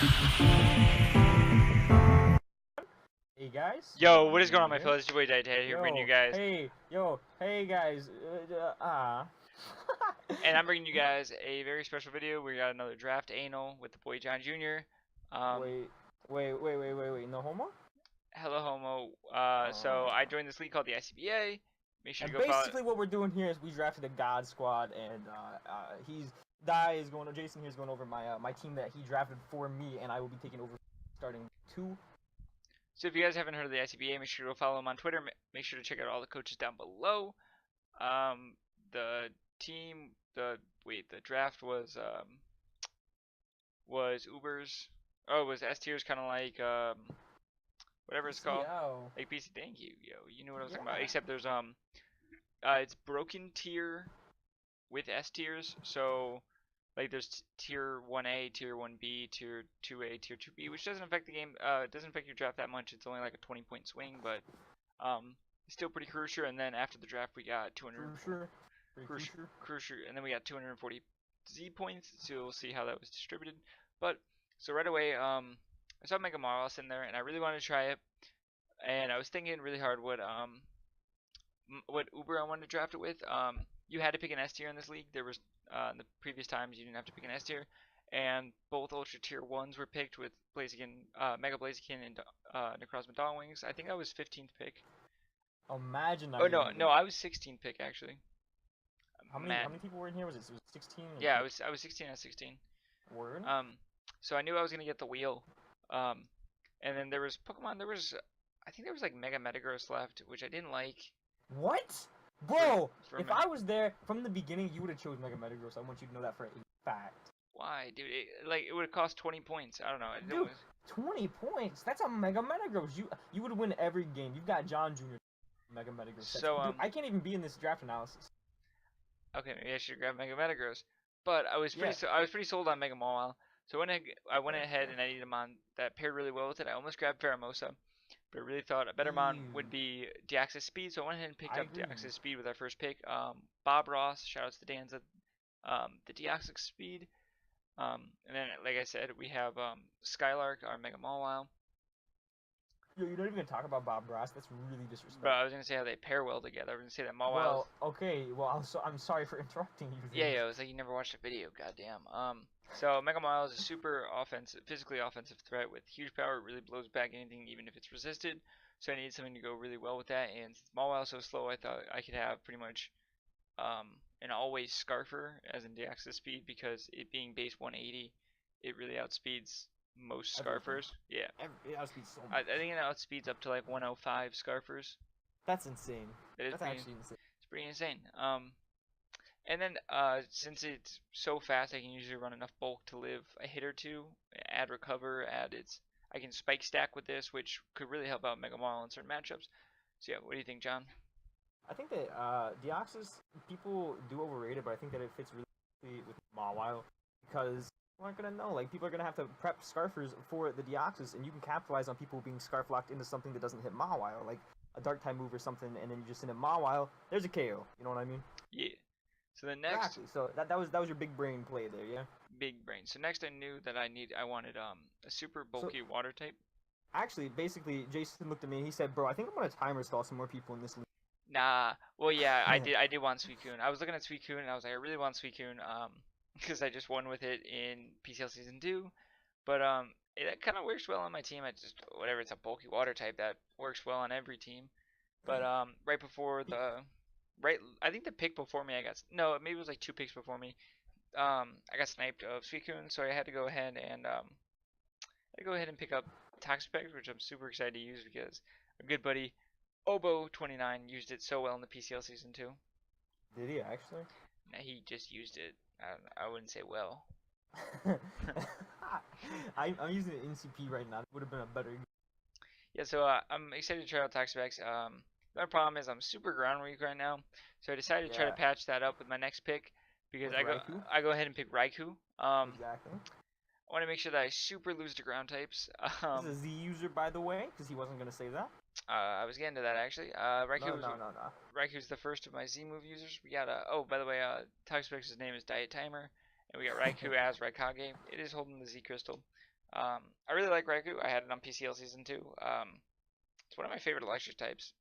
Hey guys. Yo, what is going on, my fellas? It's your boy DyeItTight here, bringing you guys. Hey guys. And I'm bringing you guys a very special video. We got another draft anal with the boy John Jr. Wait. No homo? Hello, homo. So I joined this league called the ICBA. Make sure to go follow. Basically, what we're doing here is we drafted a God squad, and Jason here is going over my team that he drafted for me, and I will be taking over starting 2. So if you guys haven't heard of the ICBA, make sure to go follow him on Twitter. Make sure to check out all the coaches down below. The draft was Uber's. Oh, it was S tiers, kind of like whatever it's called. Like PC. Thank you, yo. You knew what I was talking about. Except there's it's broken tier with S tiers. So like there's tier 1A, tier 1B, tier 2A, tier 2B, which doesn't affect the game. It doesn't affect your draft that much. It's only like a 20-point swing, but it's still pretty crucial. And then after the draft, we got 200 crucial, and then we got 240 Z points. So we'll see how that was distributed. But so right away, I saw Mega Marl in there, and I really wanted to try it. And I was thinking really hard what Uber I wanted to draft it with. You had to pick an S tier in this league. There was in the previous times you didn't have to pick an S tier, and both Ultra tier 1s were picked with Blaziken, Mega Blaziken, and Necrozma Dawnwings. I think I was 15th pick. Imagine that. Oh no, I was 16th pick actually. How many people were in here? Was it 16? Yeah, I was 16 at 16. Word. So I knew I was gonna get the wheel. And then there was Pokemon. I think there was like Mega Metagross left, which I didn't like. What? Bro, if I was there from the beginning, you would have chose Mega Metagross. I want you to know that for a fact. Why, dude? It would have cost 20 points. I don't know. Dude, 20 points? That's a Mega Metagross. You would win every game. You've got John Jr. Mega Metagross. So dude, I can't even be in this draft analysis. Okay, maybe I should grab Mega Metagross. But I was pretty sold on Mega Mawile. So when I went ahead and I needed a mon that paired really well with it, I almost grabbed Pheromosa. But I really thought a better mon would be Deoxys Speed, so I went ahead and picked up Deoxys Speed with our first pick. Bob Ross, shout out to the Danza, the Deoxys Speed. And then, like I said, we have Skylark, our Mega Mawile. Yo, you don't even talk about Bob Ross. That's really disrespectful. Bro, I was gonna say how they pair well together. I was gonna say that Mawile. Well, okay. Well, I'm sorry for interrupting you. Yeah, it was like you never watched a video. Goddamn. So Mega Mawile is a super physically offensive threat with huge power. It really blows back anything, even if it's resisted. So I needed something to go really well with that. And since Mawile is so slow, I thought I could have pretty much an always Scarfer as in Deoxys Speed, because it being base 180, it really outspeeds most Scarfers. Yeah. It outspeeds so much. I think it outspeeds up to like 105 Scarfers. That's insane. That's actually insane. It's pretty insane. And then since it's so fast, I can usually run enough bulk to live a hit or two, add recover, I can spike stack with this, which could really help out Mega Mawile in certain matchups. So yeah, what do you think, John? I think that Deoxys, people do overrate it, but I think that it fits really with Mawile, because people aren't gonna know. Like, people are gonna have to prep Scarfers for the Deoxys, and you can capitalize on people being Scarf locked into something that doesn't hit Mawile, like a Dark type move or something, and then you just hit a Mawile. There's a KO. You know what I mean? Yeah. So the next. Exactly. So that was your big brain play there, yeah. Big brain. So next, I knew that I wanted a super bulky water type. Actually, basically, Jason looked at me and he said, "Bro, I think I'm gonna timer stall some more people in this league." Nah. Well, yeah, I did want Suicune. I was looking at Suicune and I was like, I really want Suicune, because I just won with it in PCL Season 2. But it kind of works well on my team. Whatever, it's a bulky water type that works well on every team. But I think the pick before me, maybe it was like 2 picks before me. I got sniped of Suicune, so I had to go ahead and pick up Toxapex, which I'm super excited to use because a good buddy, Obo29, used it so well in the PCL Season 2. Did he actually? Nah, he just used it. I wouldn't say well. I'm using it in CP right now. It would have been a better. Yeah, so I'm excited to try out Toxapex. My problem is I'm super ground weak right now, so I decided to try to patch that up with my next pick, because I go ahead and pick Raikou. Exactly. I want to make sure that I super lose to ground types. This is a Z user, by the way, because he wasn't gonna say that. I was getting to that actually. Raikou. No. Raikou's the first of my Z move users. We got by the way, Toxapex's name is DyeItTimer, and we got Raikou as Raikage. It is holding the Z crystal. I really like Raikou. I had it on PCL Season 2. It's one of my favorite electric types.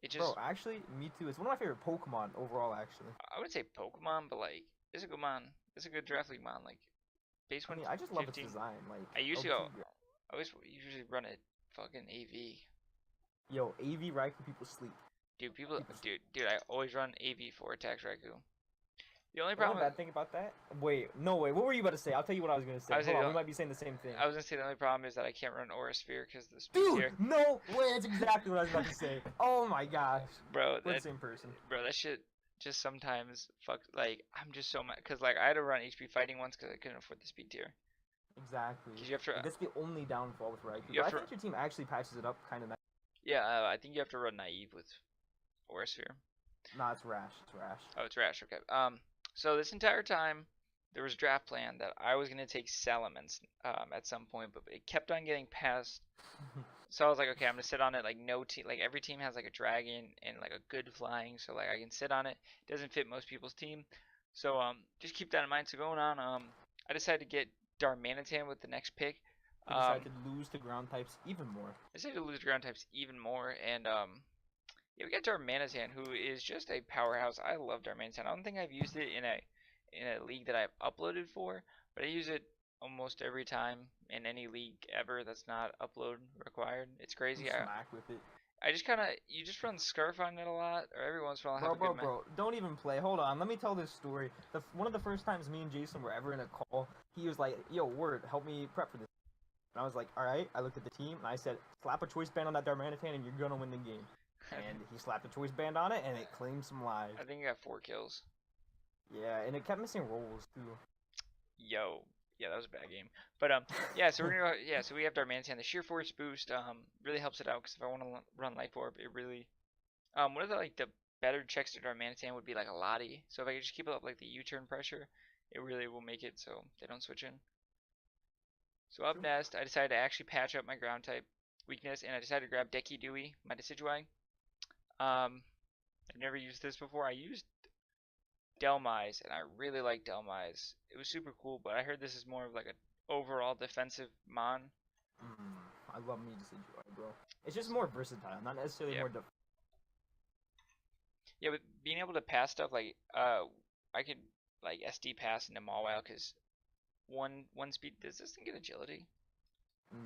It just... Bro, actually, me too. It's one of my favorite Pokemon overall, actually. I would say Pokemon, but like, it's a good mon. It's a good draft league mon. Like, base I one. mean, I just love its design. Like, I usually usually run it fucking AV. Yo, AV Raikou people sleep. Dude, dude, I always run AV for attacks Raikou. The only The problem. bad thing about that? Wait, no way. What were you about to say? I'll tell you what I was gonna say. Hold on, we might be saying the same thing. I was gonna say the only problem is that I can't run Aura Sphere because the speed Dude, here. no way. That's exactly what I was about to say. Oh my gosh. Bro, we're the same person. Bro, that shit just sometimes fuck. Like, I'm just so mad because like I had to run HP fighting once because I couldn't afford the speed tier. Exactly. You have to, that's the only downfall with Raikou. But I think your team actually patches it up kind of nice. Yeah, I think you have to run naive with Aura Sphere. Nah, it's Rash. It's Rash. Oh, it's Rash. Okay. So this entire time, there was a draft plan that I was gonna take Salamence at some point, but it kept on getting passed. So I was like, okay, I'm gonna sit on it. Like no team, like every team has like a dragon and like a good flying, so like I can sit on it. It doesn't fit most people's team, so just keep that in mind. So going on, I decided to get Darmanitan with the next pick. You decided to lose to ground types even more. I decided to lose to ground types even more, and yeah, we got Darmanitan, who is just a powerhouse. I love Darmanitan. I don't think I've used it in a league that I've uploaded for, but I use it almost every time in any league ever that's not upload required. It's crazy. Smack with it. I just you just run Scarf on it a lot, or every once in a while. Bro, don't even play. Hold on, let me tell this story. One of the first times me and Jason were ever in a call, he was like, "Yo, Word, help me prep for this." And I was like, "All right." I looked at the team and I said, "Slap a choice band on that Darmanitan and you're gonna win the game." And he slapped a choice band on it and it claimed some lives. I think he got 4 kills. Yeah, and it kept missing rolls too. Yo. Yeah, that was a bad game. But yeah, so we're gonna so we have Darmanitan. The sheer force boost really helps it out because if I want to run Life Orb, it really one of the better checks to Darmanitan would be like a Lottie. So if I could just keep it up like the U-turn pressure, it really will make it so they don't switch in. So up next, I decided to actually patch up my ground type weakness, and I decided to grab Dickie Dewey, my Decidueye. I've never used this before. I used Delmise, and I really like Delmise. It was super cool, but I heard this is more of like an overall defensive mon. I love me Decidueye, bro. It's just more versatile, not necessarily more defensive. Yeah, but being able to pass stuff like I could like SD pass into Mawile because one speed. Does this thing get agility?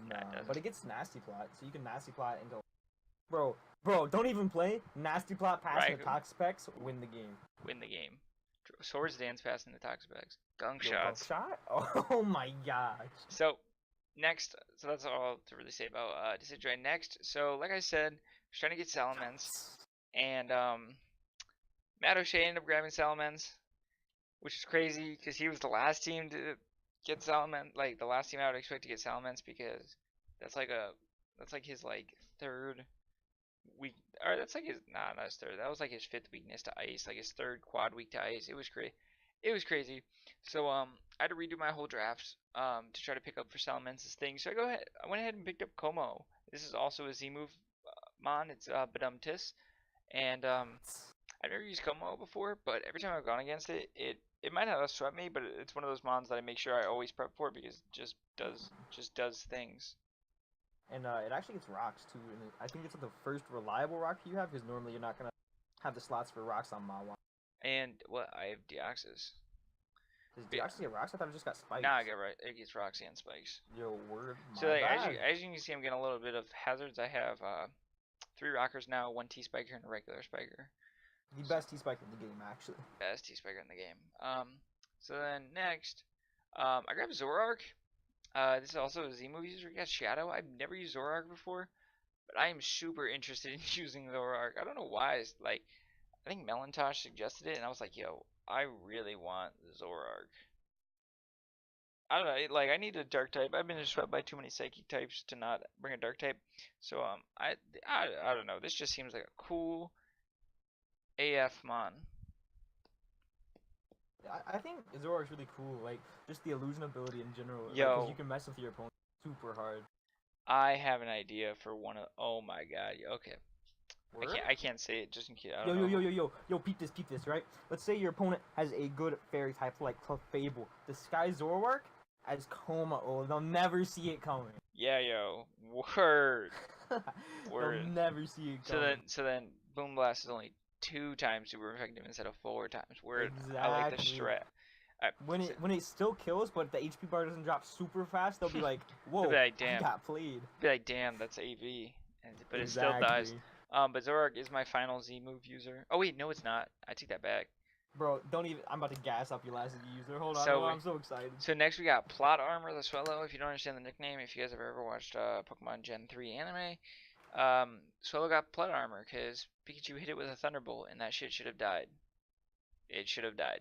No, but it gets Nasty Plot, so you can Nasty Plot and go. Bro, don't even play. Nasty Plot pass into Toxapex, win the game. Win the game. Swords Dance pass into Toxapex. Gunk shots. Gunk shot? Oh my gosh. So next, so that's all to really say about Decidueye. Next, so like I said, I was trying to get Salamence, and Matt O'Shea ended up grabbing Salamence, which is crazy because he was the last team to get Salamence, like the last team I would expect to get Salamence because that's like his like third weak, or that's like his not his third. That was like his 5th weakness to ice, like his 3rd quad weak to ice. It was crazy. So I had to redo my whole draft to try to pick up for Salamence's thing. So I went ahead and picked up Como. This is also a Z move mon. It's Badumtis, and I've never used Como before, but every time I've gone against it, it might not have swept me, but it's one of those mons that I make sure I always prep for because it just does things. And it actually gets rocks too, and I think it's the first reliable rock you have because normally you're not gonna have the slots for rocks on Mawile. And what I have Deoxys. Does Deoxys get rocks? I thought it just got spikes. Nah, it gets rocks and spikes. Yo, word. So like, as you can see, I'm getting a little bit of hazards. I have 3 rockers now, 1 T-spiker, and a regular spiker. The best T-spiker in the game, actually. Best T-spiker in the game. So then next, I grabbed Zoroark. This is also a Z move user. We got Shadow. I've never used Zoroark before, but I am super interested in using Zoroark. I don't know why. It's like, I think Melantosh suggested it, and I was like, yo, I really want Zoroark. I don't know. Like, I need a Dark type. I've been swept by too many Psychic types to not bring a Dark type. So I don't know. This just seems like a cool AF mon. I think Zoroark's really cool, like, just the illusion ability in general. Yo. Like, you can mess with your opponent super hard. I have an idea for one of... Oh my god, okay. I can't say it just in case. Yo, peep this, right? Let's say your opponent has a good fairy type like Clefable. The Sky Zoroark as Coma. Oh, they'll never see it coming. Yeah, yo. Word. They'll never see it coming. So then, Boom Blast is only 2 times super effective instead of 4 times. Word. Exactly. I like the strat. When it still kills, but the HP bar doesn't drop super fast, they'll be like, "Whoa, be like, damn. I got played." Be like, damn, that's AV, but it still dies. But Zorak is my final Z move user. Oh wait, no, it's not. I take that back. Bro, don't even. I'm about to gas up your last Z user. Hold on, I'm so excited. So next we got Plot Armor the Swellow. If you don't understand the nickname, if you guys have ever watched Pokemon Gen 3 anime, Swellow got Plot Armor because Pikachu hit it with a Thunderbolt, and that shit should have died. It should have died.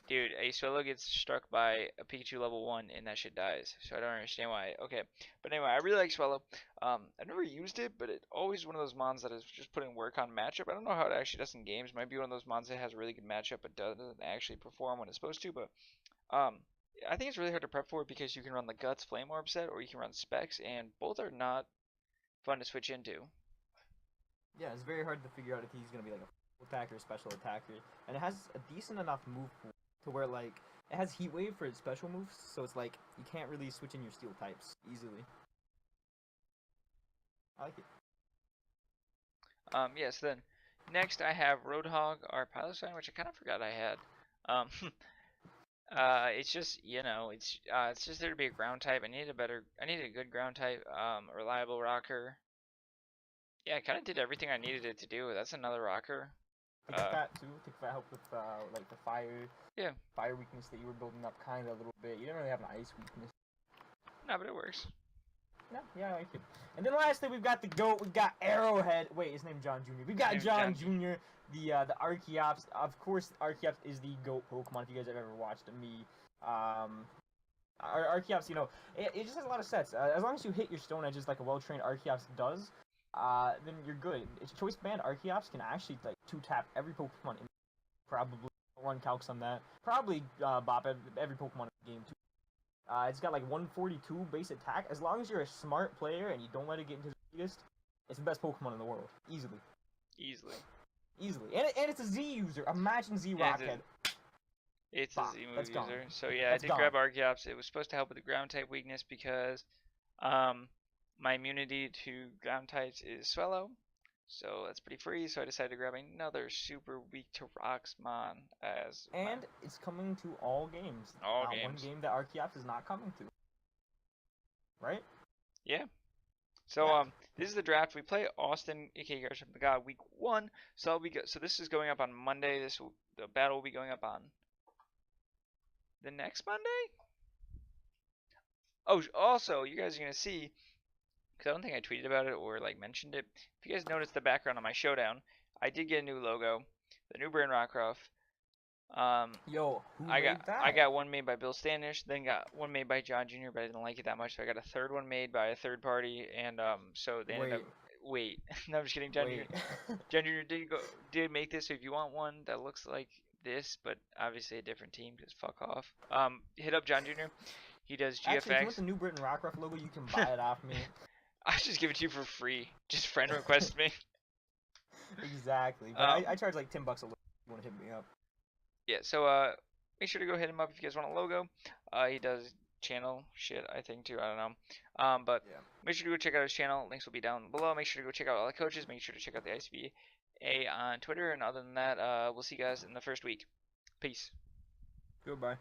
Dude, a Swellow gets struck by a Pikachu level 1 and that shit dies. So I don't understand why. Okay, but anyway, I really like Swellow. I've never used it, but it's always one of those mons that is just putting work on matchup. I don't know how it actually does in games. It might be one of those mons that has a really good matchup but doesn't actually perform when it's supposed to. But I think it's really hard to prep for it because you can run the Guts Flame Orb set or you can run Specs, and both are not fun to switch into. Yeah, it's very hard to figure out if he's going to be like a full attacker or special attacker. And it has a decent enough move pool to where, like, it has Heat Wave for its special moves, so it's like, you can't really switch in your steel types easily. I like it. Yeah, so then, next I have Roadhog, our pilot sign, which I kind of forgot I had. It's just, you know, it's just there to be a ground type. I need a good ground type, a reliable rocker. Yeah, I kind of did everything I needed it to do. That's another rocker. Fat too. Fat helped with like the fire. Yeah. Fire weakness that you were building up kind of a little bit. You didn't really have an ice weakness. No, but it works. No, yeah, I like it. And then lastly, we've got the GOAT. We got Arrowhead. Wait, his name's John Jr. We've got John Jr. The Archeops. Of course, Archeops is the GOAT Pokemon. If you guys have ever watched me, Archeops, you know, it just has a lot of sets. As long as you hit your Stone Edges like a well-trained Archeops does, then you're good. It's choice band Archeops can actually like 2-tap every Pokemon in probably run calcs on that. Probably bop every Pokemon in the game too. It's got like 142 base attack. As long as you're a smart player and you don't let it get into the biggest, it's the best Pokemon in the world. Easily. And it's a Z user. Imagine Z Rockhead. It's a Z move user. So yeah, I did grab Archeops. It was supposed to help with the ground type weakness because my immunity to ground types is Swellow, so that's pretty free. So I decided to grab another super weak to rocks mon it's coming to all games. All games. One game that Archeops is not coming to. Right? Yeah. So this is the draft. We play Austin, aka Garage of the God, week 1. So this is going up on Monday. The battle will be going up on the next Monday. Oh, also, you guys are gonna see, because I don't think I tweeted about it or like mentioned it. If you guys notice the background on my showdown, I did get a new logo, the new Britain Rockruff. Yo, who made that? I got one made by Bill Standish, then got one made by John Jr., but I didn't like it that much, so I got a third one made by a third party, and so they ended up. Wait, no, I'm just kidding. John Jr. did make this. So if you want one that looks like this, but obviously a different team, just fuck off. Hit up John Jr. He does GFX. Actually, if you want the new Britain Rockruff logo, you can buy it off me. I'll just give it to you for free. Just friend request me. Exactly. But I charge like $10 a logo if you want to hit me up. Yeah, so make sure to go hit him up if you guys want a logo. He does channel shit, I think, too. I don't know. But yeah. Make sure to go check out his channel. Links will be down below. Make sure to go check out all the coaches. Make sure to check out the ICBA on Twitter. And other than that, we'll see you guys in the first week. Peace. Goodbye.